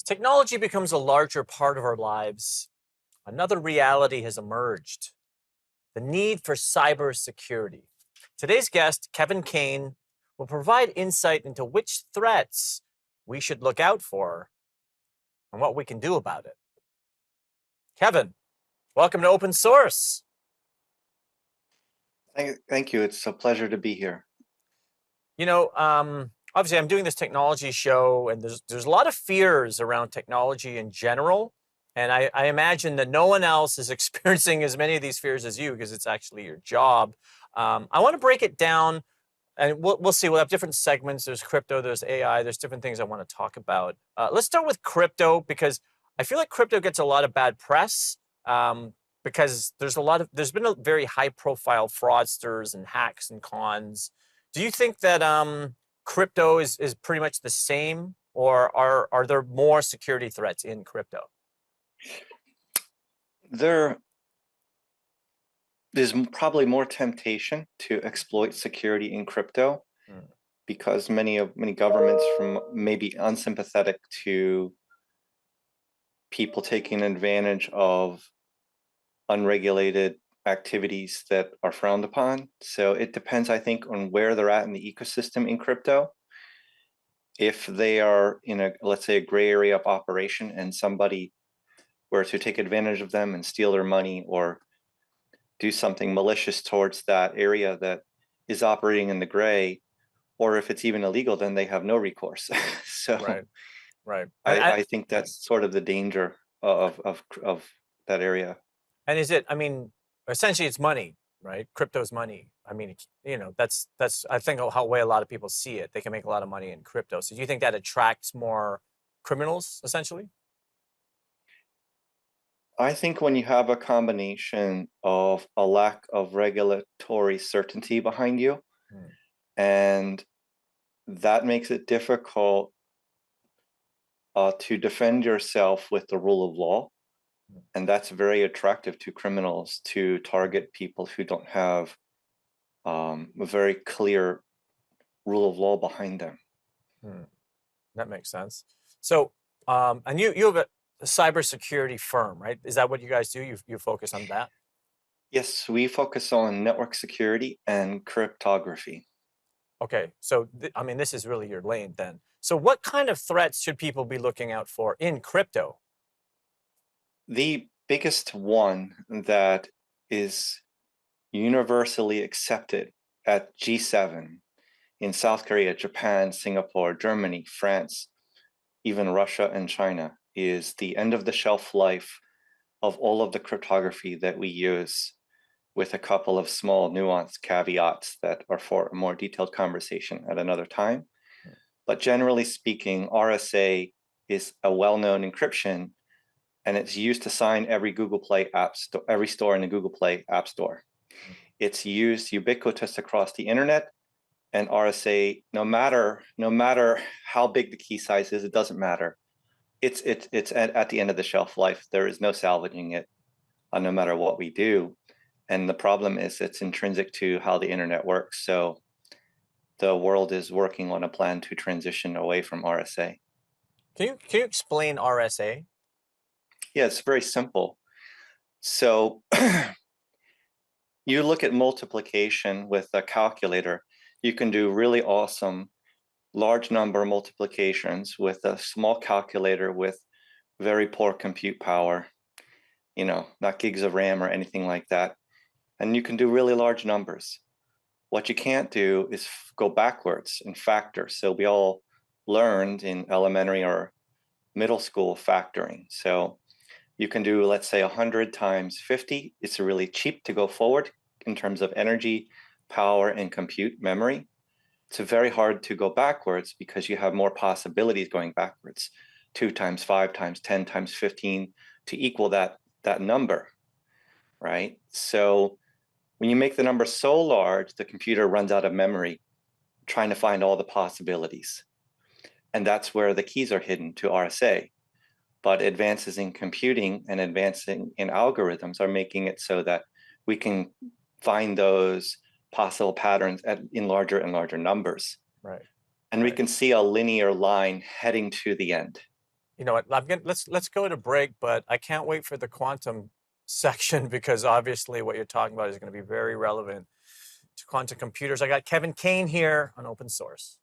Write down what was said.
Technology becomes a larger part of our lives. Another reality has emerged: the need for cybersecurity. Today's guest, Kevin Kane, will provide insight into which threats we should look out for and what we can do about it. Kevin, welcome to Open Source. Thank you. It's a pleasure to be here. Obviously, I'm doing this technology show, and there's a lot of fears around technology in general. And I imagine that no one else is experiencing as many of these fears as you, because it's actually your job. I want to break it down, and we'll see. We'll have different segments. There's crypto, there's AI, there's different things I want to talk about. Let's start with crypto, because I feel like crypto gets a lot of bad press, because there's been a very high profile fraudsters and hacks and cons. Do you think that crypto is pretty much the same, or are there more security threats in crypto? There's probably more temptation to exploit security in crypto because many governments may be unsympathetic to people taking advantage of unregulated activities that are frowned upon. So it depends, I think, on where they're at in the ecosystem in crypto. If they are in let's say, a gray area of operation and somebody were to take advantage of them and steal their money or do something malicious towards that area that is operating in the gray, or if it's even illegal, then they have no recourse. So right. I think that's sort of the danger of that area. And essentially it's money, right? Crypto's money. That's I think how way a lot of people see it. They can make a lot of money in crypto. So do you think that attracts more criminals, essentially? I think when you have a combination of a lack of regulatory certainty behind you, and that makes it difficult to defend yourself with the rule of law. And that's very attractive to criminals, to target people who don't have a very clear rule of law behind them. That makes sense. So, and you have a cybersecurity firm, right? Is that what you guys do? You focus on that? Yes, we focus on network security and cryptography. Okay, so this is really your lane then. So what kind of threats should people be looking out for in crypto? The biggest one that is universally accepted at G7 in South Korea, Japan, Singapore, Germany, France, even Russia and China is the end of the shelf life of all of the cryptography that we use, with a couple of small nuanced caveats that are for a more detailed conversation at another time. But generally speaking, RSA is a well-known encryption, and it's used to sign every Google Play every store in the Google Play App Store. It's used ubiquitous across the internet, and RSA, no matter how big the key size is, it doesn't matter. It's at the end of the shelf life. There is no salvaging it, no matter what we do. And the problem is it's intrinsic to how the internet works. So the world is working on a plan to transition away from RSA. Can you explain RSA? Yeah, it's very simple. So you look at multiplication with a calculator. You can do really awesome large number multiplications with a small calculator with very poor compute power, not gigs of RAM or anything like that. And you can do really large numbers. What you can't do is go backwards and factor. So we all learned in elementary or middle school factoring. So you can do, let's say, 100 times 50. It's really cheap to go forward in terms of energy, power, and compute memory. It's very hard to go backwards because you have more possibilities going backwards. 2 times 5 times 10 times 15 to equal that number, right? So when you make the number so large, the computer runs out of memory trying to find all the possibilities. And that's where the keys are hidden to RSA. But advances in computing and advancing in algorithms are making it so that we can find those possible patterns in larger and larger numbers. Right. And we can see a linear line heading to the end. You know what? Let's go to break, but I can't wait for the quantum section because obviously what you're talking about is going to be very relevant to quantum computers. I got Kevin Kane here on open source.